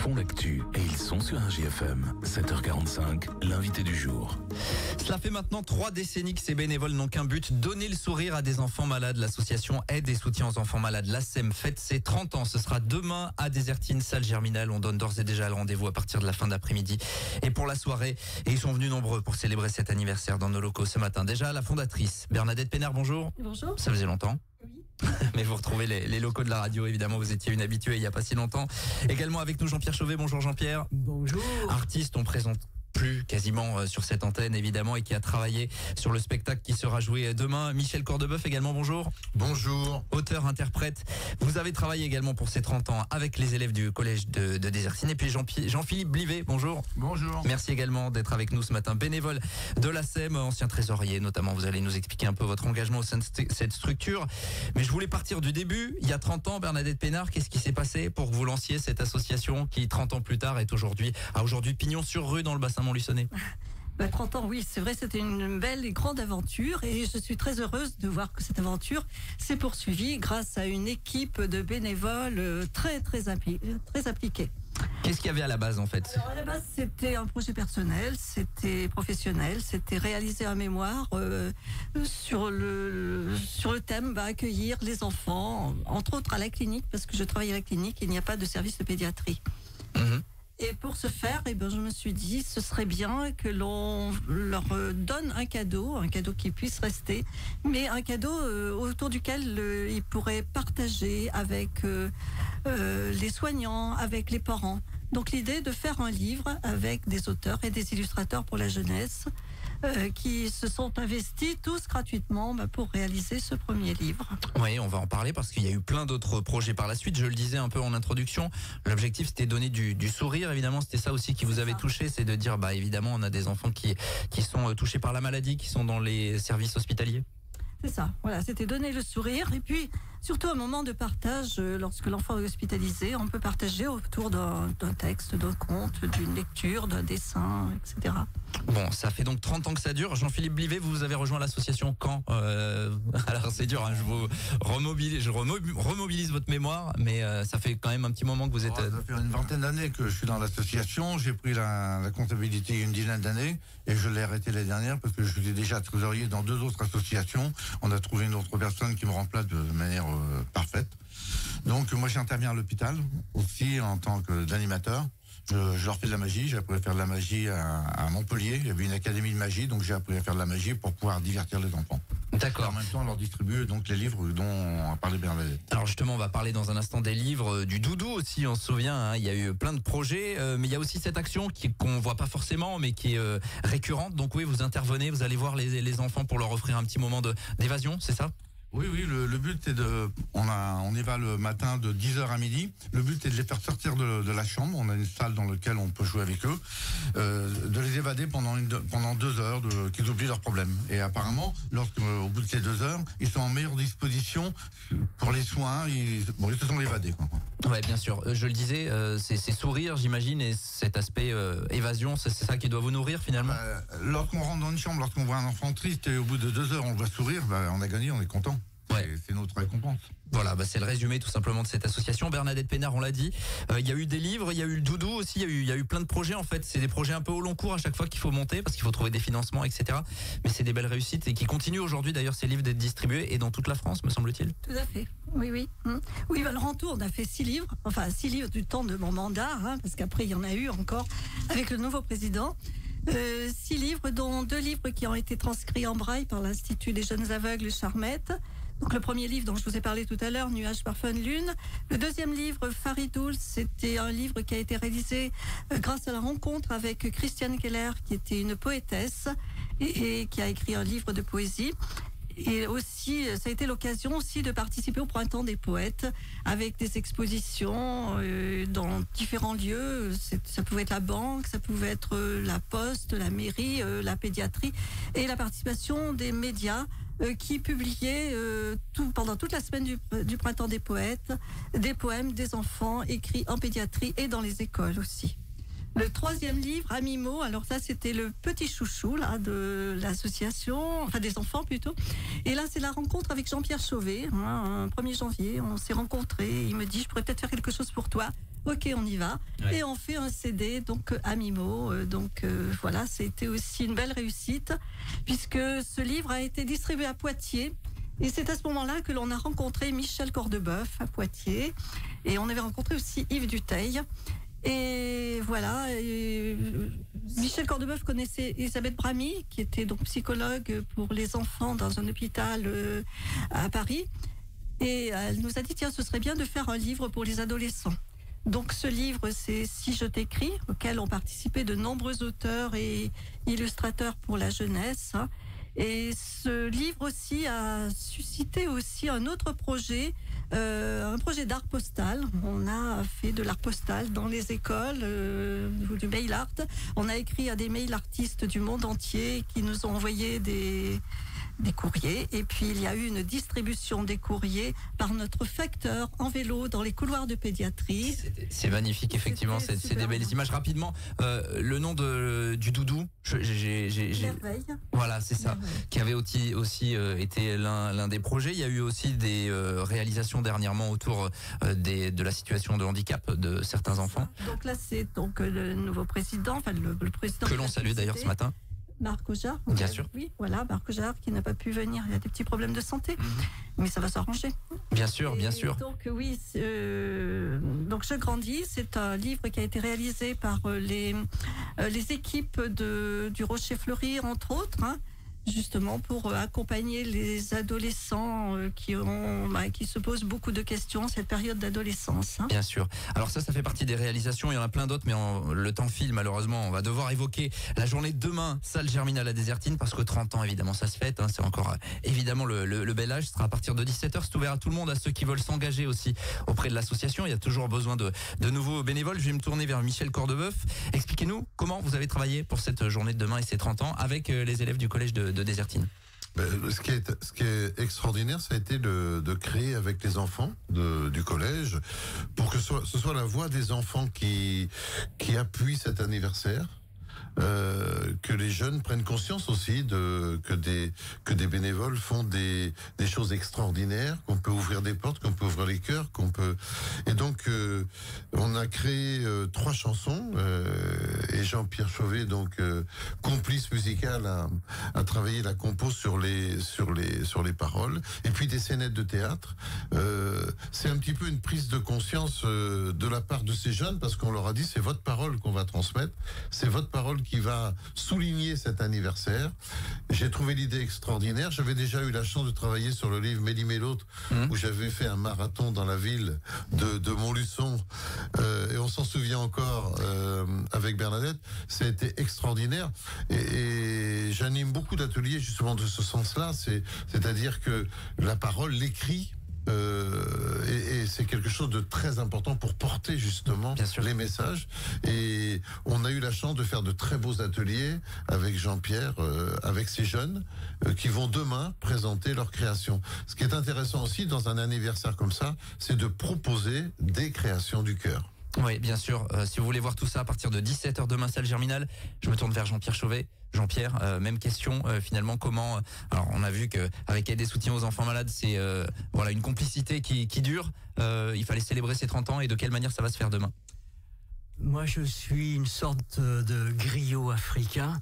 font l'actu et ils sont sur RJFM. 7h45, l'invité du jour. Cela fait maintenant 3 décennies que ces bénévoles n'ont qu'un but, donner le sourire à des enfants malades. L'association Aide et Soutien aux enfants malades, l'ASEM, fête ses 30 ans. Ce sera demain à Désertine, salle Germinal. On donne d'ores et déjà le rendez-vous à partir de la fin d'après-midi et pour la soirée. Et ils sont venus nombreux pour célébrer cet anniversaire dans nos locaux ce matin. Déjà, la fondatrice, Bernadette Pénard, bonjour. Bonjour. Ça faisait longtemps. Oui. Mais vous retrouvez les locaux de la radio, évidemment, vous étiez une habituée il n'y a pas si longtemps. Également avec nous Jean-Pierre Chauvet, bonjour Jean-Pierre. Bonjour. Artiste, on présente plus quasiment sur cette antenne évidemment et qui a travaillé sur le spectacle qui sera joué demain. Michel Cordebeuf également, bonjour. Bonjour. Auteur, interprète. Vous avez travaillé également pour ces 30 ans avec les élèves du collège de Désertine. Et puis Jean-Philippe Blivet, bonjour. Bonjour. Merci également d'être avec nous ce matin. Bénévole de l'ASEM, ancien trésorier notamment. Vous allez nous expliquer un peu votre engagement au sein de cette structure. Mais je voulais partir du début. Il y a 30 ans, Bernadette Pénard, qu'est-ce qui s'est passé pour que vous lanciez cette association qui, 30 ans plus tard, a aujourd'hui pignon sur rue dans le bassin Montluçonais? 30 ans, oui, c'est vrai, c'était une belle et grande aventure et je suis très heureuse de voir que cette aventure s'est poursuivie grâce à une équipe de bénévoles très appliquée. Qu'est-ce qu'il y avait à la base en fait? Alors à la base, c'était un projet personnel, c'était professionnel, c'était réaliser un mémoire sur le thème accueillir les enfants, entre autres à la clinique, parce que je travaille à la clinique, il n'y a pas de service de pédiatrie. Et pour ce faire, je me suis dit, ce serait bien que l'on leur donne un cadeau qui puisse rester, mais un cadeau autour duquel ils pourraient partager avec les soignants, avec les parents. Donc l'idée de faire un livre avec des auteurs et des illustrateurs pour la jeunesse qui se sont investis tous gratuitement pour réaliser ce premier livre. Oui, on va en parler parce qu'il y a eu plein d'autres projets par la suite. Je le disais un peu en introduction, l'objectif c'était donner du sourire. Évidemment, c'était ça aussi qui vous avait touché, c'est de dire, évidemment, on a des enfants qui sont touchés par la maladie, qui sont dans les services hospitaliers. C'est ça, voilà, c'était donner le sourire et puis surtout un moment de partage lorsque l'enfant est hospitalisé, on peut partager autour d'un texte, d'un conte, d'une lecture, d'un dessin, etc. Bon, ça fait donc 30 ans que ça dure. Jean-Philippe Blivet, vous avez rejoint l'association quand alors c'est dur, je vous remobilise votre mémoire, mais ça fait quand même un petit moment que vous êtes... Ça fait une vingtaine d'années que je suis dans l'association, j'ai pris la comptabilité il y a une dizaine d'années et je l'ai arrêté l'année dernière parce que je suis déjà trésorier dans 2 autres associations. On a trouvé une autre personne qui me remplace de manière parfaite. Donc moi j'interviens à l'hôpital aussi en tant qu'animateur. Je leur fais de la magie, j'ai appris à faire de la magie à Montpellier. Il y avait une académie de magie, donc j'ai appris à faire de la magie pour pouvoir divertir les enfants. D'accord. En même temps, on leur distribue donc les livres dont a parlé Bernadette. Alors justement, on va parler dans un instant des livres, du doudou aussi, on se souvient, il y a eu plein de projets, mais il y a aussi cette action qu'on voit pas forcément, mais qui est récurrente. Donc oui, vous intervenez, vous allez voir les enfants pour leur offrir un petit moment d'évasion, c'est ça? Oui, le but c'est on y va le matin de 10h à midi. Le but est de les faire sortir de la chambre. On a une salle dans laquelle on peut jouer avec eux, de les évader pendant 2 heures, qu'ils oublient leurs problèmes. Et apparemment, au bout de ces 2 heures, ils sont en meilleure disposition pour les soins. Ils se sont évadés, quoi. Ouais, bien sûr. Je le disais, c'est sourire, j'imagine, et cet aspect évasion, c'est ça qui doit vous nourrir finalement. Lorsqu'on rentre dans une chambre, lorsqu'on voit un enfant triste et au bout de 2 heures on le voit sourire, on a gagné, on est content. Ouais. C'est notre récompense. Voilà, c'est le résumé tout simplement de cette association. Bernadette Pénard, on l'a dit, il y a eu des livres, il y a eu le doudou aussi, il y a eu plein de projets en fait. C'est des projets un peu au long cours à chaque fois qu'il faut monter parce qu'il faut trouver des financements, etc. Mais c'est des belles réussites et qui continuent aujourd'hui d'ailleurs ces livres d'être distribués et dans toute la France, me semble-t-il. Tout à fait, oui. Oui, le retour, on a fait 6 livres, enfin 6 livres du temps de mon mandat, parce qu'après il y en a eu encore avec le nouveau président. 6 livres, dont 2 livres qui ont été transcrits en braille par l'Institut des jeunes aveugles Charmette. Donc le premier livre dont je vous ai parlé tout à l'heure, Nuages, parfum de lune. Le deuxième livre, Faridoul, c'était un livre qui a été réalisé grâce à la rencontre avec Christiane Keller, qui était une poétesse et qui a écrit un livre de poésie. Et aussi, ça a été l'occasion aussi de participer au Printemps des poètes avec des expositions dans différents lieux. Ça pouvait être la banque, ça pouvait être la poste, la mairie, la pédiatrie et la participation des médias qui publiaient pendant toute la semaine du Printemps des poètes des poèmes des enfants écrits en pédiatrie et dans les écoles aussi. Le troisième livre, Amimo, alors ça c'était le petit chouchou là de l'association, enfin des enfants plutôt. Et là c'est la rencontre avec Jean-Pierre Chauvet, un 1er janvier, on s'est rencontrés, il me dit je pourrais peut-être faire quelque chose pour toi. ok, on y va. Ouais. Et on fait un CD, donc à Mimo. Voilà, c'était aussi une belle réussite, puisque ce livre a été distribué à Poitiers. Et c'est à ce moment-là que l'on a rencontré Michel Cordebeuf à Poitiers. Et on avait rencontré aussi Yves Duteil. Et voilà, Michel Cordebeuf connaissait Elisabeth Bramy, qui était donc psychologue pour les enfants dans un hôpital à Paris. Et elle nous a dit, tiens, ce serait bien de faire un livre pour les adolescents. Donc ce livre, c'est Si je t'écris, auquel ont participé de nombreux auteurs et illustrateurs pour la jeunesse. Et ce livre aussi a suscité aussi un autre projet, un projet d'art postal. On a fait de l'art postal dans les écoles, du mail art. On a écrit à des mail artistes du monde entier qui nous ont envoyé des courriers. Et puis il y a eu une distribution des courriers par notre facteur en vélo dans les couloirs de pédiatrie. C'est magnifique, effectivement, c'est des belles images. Rapidement, le nom du doudou, Merveille. voilà, c'est ça, Merveille. qui avait aussi été l'un des projets. Il y a eu aussi des réalisations dernièrement autour de la situation de handicap de certains enfants. Donc là, c'est donc le nouveau président, enfin le président Que l'on salue d'ailleurs ce matin. Marc Ojard. Bien sûr. Oui, voilà, Marc Ojard qui n'a pas pu venir. Il a des petits problèmes de santé, mais ça va s'arranger. Bien sûr, bien Et sûr. Donc oui, donc Je grandis, c'est un livre qui a été réalisé par les équipes du Rocher Fleuri, entre autres, hein, justement pour accompagner les adolescents qui se posent beaucoup de questions cette période d'adolescence. Hein. Bien sûr. Alors ça fait partie des réalisations. Il y en a plein d'autres, mais le temps file malheureusement. On va devoir évoquer la journée de demain, salle Germinal à Désertine, parce que 30 ans, évidemment, ça se fête. Hein. C'est encore évidemment le bel âge. Ce sera à partir de 17h. C'est ouvert à tout le monde, à ceux qui veulent s'engager aussi auprès de l'association. Il y a toujours besoin de nouveaux bénévoles. Je vais me tourner vers Michel Cordebeuf. Expliquez-nous comment vous avez travaillé pour cette journée de demain et ces 30 ans avec les élèves du collège de Désertine. Ce qui est extraordinaire, ça a été de créer avec les enfants du collège pour que ce soit la voix des enfants qui appuie cet anniversaire. Que les jeunes prennent conscience aussi que des bénévoles font des choses extraordinaires, qu'on peut ouvrir des portes, qu'on peut ouvrir les cœurs, et donc on a créé 3 chansons et Jean-Pierre Chauvet, donc complice musical, a travaillé la compo sur les paroles, et puis des scénettes de théâtre. C'est un petit peu une prise de conscience de la part de ces jeunes, parce qu'on leur a dit, c'est votre parole qu'on va transmettre, c'est votre parole qui va souligner cet anniversaire. J'ai trouvé l'idée extraordinaire. J'avais déjà eu la chance de travailler sur le livre Méli-Mélo, où j'avais fait un marathon dans la ville de Montluçon, et on s'en souvient encore avec Bernadette. Ça a été extraordinaire, et j'anime beaucoup d'ateliers justement de ce sens-là, c'est-à-dire que la parole, l'écrit, et c'est quelque chose de très important pour porter justement les messages. Et on a eu la chance de faire de très beaux ateliers avec Jean-Pierre, avec ces jeunes qui vont demain présenter leur création. Ce qui est intéressant aussi dans un anniversaire comme ça, c'est de proposer des créations du cœur. Oui, bien sûr. Si vous voulez voir tout ça à partir de 17h demain, salle Germinal, je me tourne vers Jean-Pierre Chauvet. Jean-Pierre, même question, finalement, comment... Alors, on a vu qu'avec Aide et Soutien aux enfants malades, c'est une complicité qui dure. Il fallait célébrer ses 30 ans, et de quelle manière ça va se faire demain? Moi, je suis une sorte de griot africain.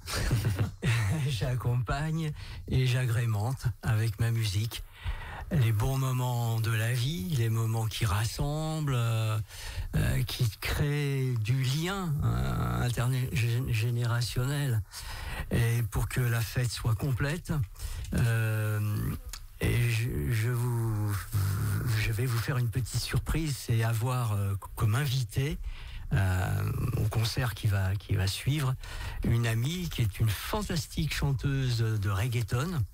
J'accompagne et j'agrémente avec ma musique les bons moments de la vie, les moments qui rassemblent, qui créent du lien intergénérationnel, et pour que la fête soit complète. Et je vais vous faire une petite surprise, c'est avoir comme invité au concert qui va suivre une amie qui est une fantastique chanteuse de reggaeton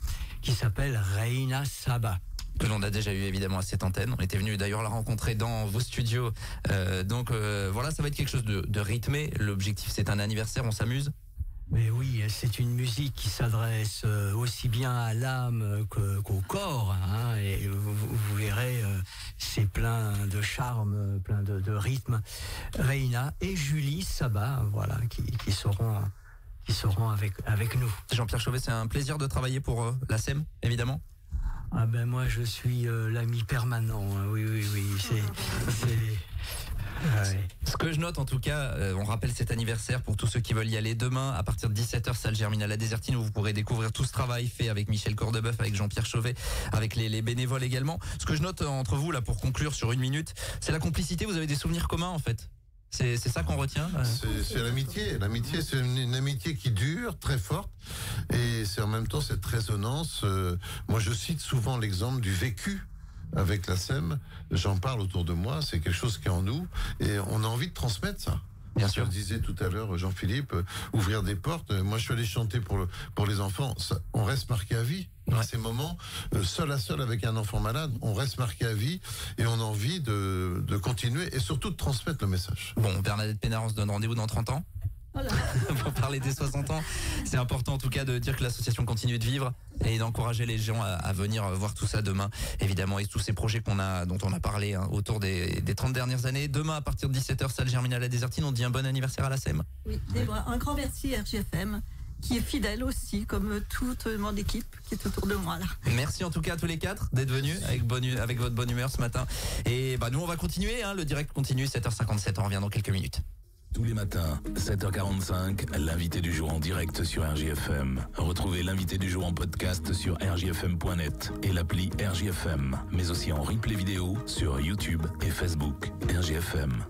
qui s'appelle Reina Saba. Que l'on a déjà eu évidemment à cette antenne. On était venu d'ailleurs la rencontrer dans vos studios. Donc voilà, ça va être quelque chose de rythmé. L'objectif, c'est un anniversaire, on s'amuse. Mais oui, c'est une musique qui s'adresse aussi bien à l'âme qu'au corps, hein, et vous verrez, c'est plein de charme, plein de rythme. Reina et Julie Saba, voilà, qui seront avec nous. Jean-Pierre Chauvet, c'est un plaisir de travailler pour la SEM, évidemment. Ah ben moi je suis l'ami permanent, oui, c'est ouais. Ce que je note en tout cas, on rappelle cet anniversaire pour tous ceux qui veulent y aller demain à partir de 17h, salle Germinal à Désertine, où vous pourrez découvrir tout ce travail fait avec Michel Cordebeuf, avec Jean-Pierre Chauvet, avec les bénévoles également. Ce que je note entre vous là pour conclure sur 1 minute, c'est la complicité. Vous avez des souvenirs communs en fait. C'est ça qu'on retient. C'est l'amitié. L'amitié, c'est une amitié qui dure, très forte, et c'est en même temps cette résonance. Moi, je cite souvent l'exemple du vécu avec la SEM. J'en parle autour de moi. C'est quelque chose qui est en nous, et on a envie de transmettre ça. Bien sûr. Je disais tout à l'heure, Jean-Philippe, ouvrir des portes. Moi, je suis allé chanter pour les enfants. Ça, on reste marqué à vie. Ouais. Ces moments, seul à seul avec un enfant malade, on reste marqué à vie et on a envie de continuer et surtout de transmettre le message. Bon, Bernadette Pénard, on se donne rendez-vous dans 30 ans Voilà. pour parler des 60 ans. C'est important en tout cas de dire que l'association continue de vivre et d'encourager les gens à venir voir tout ça demain, évidemment, et tous ces projets dont on a parlé autour des 30 dernières années. Demain, à partir de 17h, salle Germinal à Désertine, on dit un bon anniversaire à la SEM. Oui, un grand merci à RGFM, qui est fidèle aussi, comme toute mon équipe qui est autour de moi là. Merci en tout cas à tous les 4 d'être venus avec votre bonne humeur ce matin. Et nous on va continuer, le direct continue, 7h57, on revient dans quelques minutes. Tous les matins, 7h45, l'invité du jour en direct sur RJFM. Retrouvez l'invité du jour en podcast sur rjfm.net et l'appli RJFM, mais aussi en replay vidéo sur YouTube et Facebook. RJFM.